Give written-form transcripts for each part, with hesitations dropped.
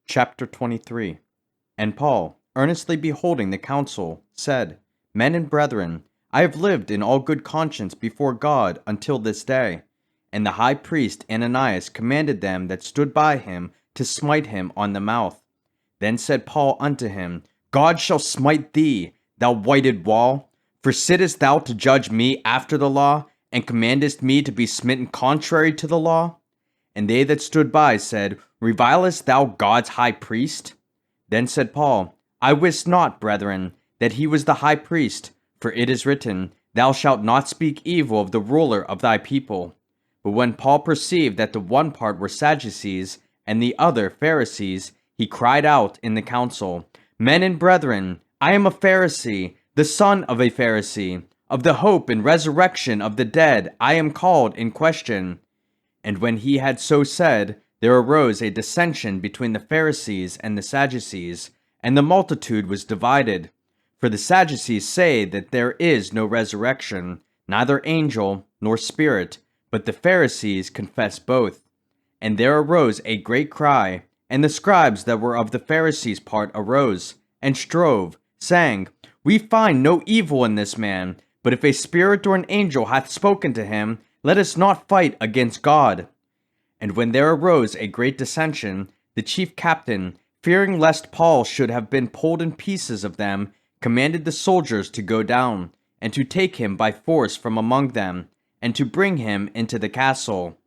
Chapter 23. And Paul, earnestly beholding the council, said, Men and brethren, I have lived in all good conscience before God until this day. And the high priest Ananias commanded them that stood by him to smite him on the mouth. Then said Paul unto him, God shall smite thee, thou whited wall. For sittest thou to judge me after the law, and commandest me to be smitten contrary to the law? And they that stood by said, Revilest thou God's high priest? Then said Paul, I wist not, brethren, that he was the high priest, for it is written, Thou shalt not speak evil of the ruler of thy people. But when Paul perceived that the one part were Sadducees, and the other Pharisees, he cried out in the council, Men and brethren, I am a Pharisee, the son of a Pharisee. Of the hope and resurrection of the dead I am called in question. And when he had so said, there arose a dissension between the Pharisees and the Sadducees, and the multitude was divided. For the Sadducees say that there is no resurrection, neither angel nor spirit, but the Pharisees confess both. And there arose a great cry, and the scribes that were of the Pharisees' part arose, and strove, saying, We find no evil in this man, but if a spirit or an angel hath spoken to him, let us not fight against God. And when there arose a great dissension, the chief captain, fearing lest Paul should have been pulled in pieces of them, commanded the soldiers to go down, and to take him by force from among them, and to bring him into the castle.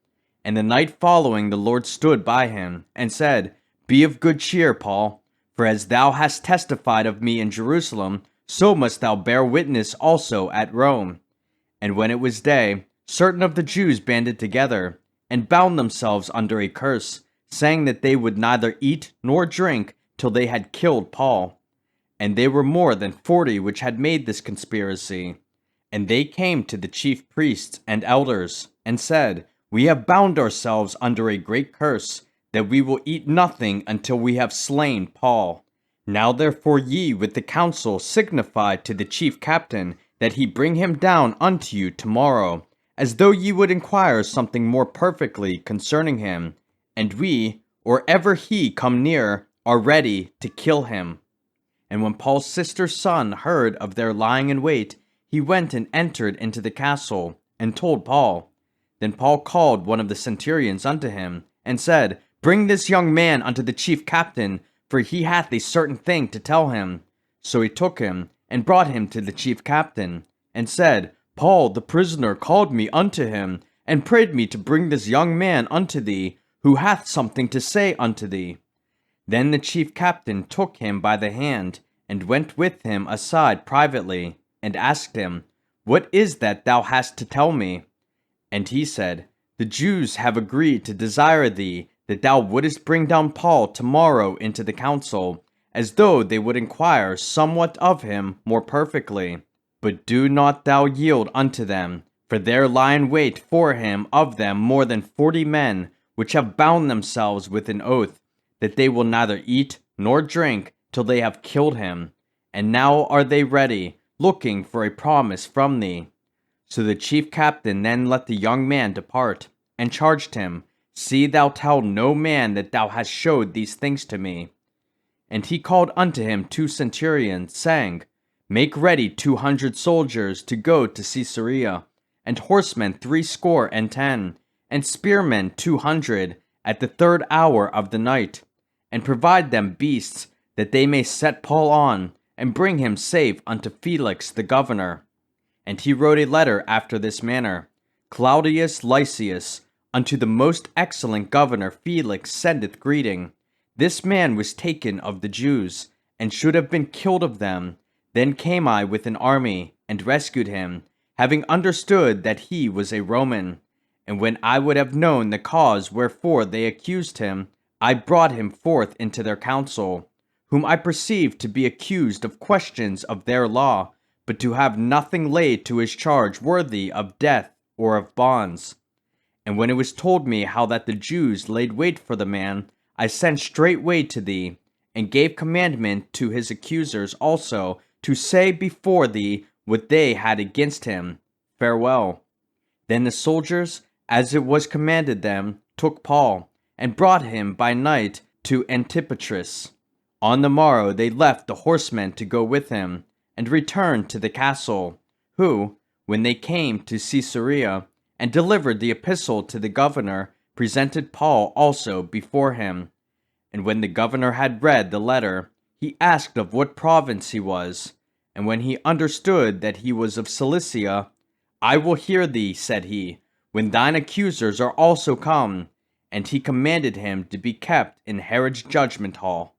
And the night following the Lord stood by him, and said, Be of good cheer, Paul, for as thou hast testified of me in Jerusalem, so must thou bear witness also at Rome. And when it was day, certain of the Jews banded together, and bound themselves under a curse, saying that they would neither eat nor drink till they had killed Paul. And they were more than 40 which had made this conspiracy. And they came to the chief priests and elders, and said, We have bound ourselves under a great curse, that we will eat nothing until we have slain Paul. Now therefore ye with the council signify to the chief captain, that he bring him down unto you tomorrow, as though ye would inquire something more perfectly concerning him, and we, or ever he come near, are ready to kill him. And when Paul's sister's son heard of their lying in wait, he went and entered into the castle, and told Paul. Then Paul called one of the centurions unto him, and said, Bring this young man unto the chief captain, for he hath a certain thing to tell him. So he took him, and brought him to the chief captain, and said, Paul the prisoner called me unto him, and prayed me to bring this young man unto thee, who hath something to say unto thee. Then the chief captain took him by the hand, and went with him aside privately, and asked him, What is that thou hast to tell me? And he said, The Jews have agreed to desire thee, that thou wouldest bring down Paul tomorrow into the council, as though they would inquire somewhat of him more perfectly. But do not thou yield unto them, for there lie in wait for him of them more than 40 men, which have bound themselves with an oath, that they will neither eat nor drink till they have killed him. And now are they ready, looking for a promise from thee. So the chief captain then let the young man depart, and charged him, See thou tell no man that thou hast showed these things to me. And he called unto him 2 centurions, saying, Make ready 200 soldiers to go to Caesarea, and horsemen 60, and spearmen 200, at the 3rd hour of the night, and provide them beasts, that they may set Paul on, and bring him safe unto Felix the governor. And he wrote a letter after this manner, Claudius Lysias, unto the most excellent governor Felix sendeth greeting. This man was taken of the Jews, and should have been killed of them. Then came I with an army, and rescued him, having understood that he was a Roman. And when I would have known the cause wherefore they accused him, I brought him forth into their council, whom I perceived to be accused of questions of their law, but to have nothing laid to his charge worthy of death or of bonds. And when it was told me how that the Jews laid wait for the man, I sent straightway to thee, and gave commandment to his accusers also to say before thee what they had against him. Farewell. Then the soldiers, as it was commanded them, took Paul, and brought him by night to Antipatris. On the morrow they left the horsemen to go with him, and returned to the castle, who, when they came to Caesarea, and delivered the epistle to the governor, presented Paul also before him. And when the governor had read the letter, he asked of what province he was. And when he understood that he was of Cilicia, I will hear thee, said he, when thine accusers are also come. And he commanded him to be kept in Herod's judgment hall.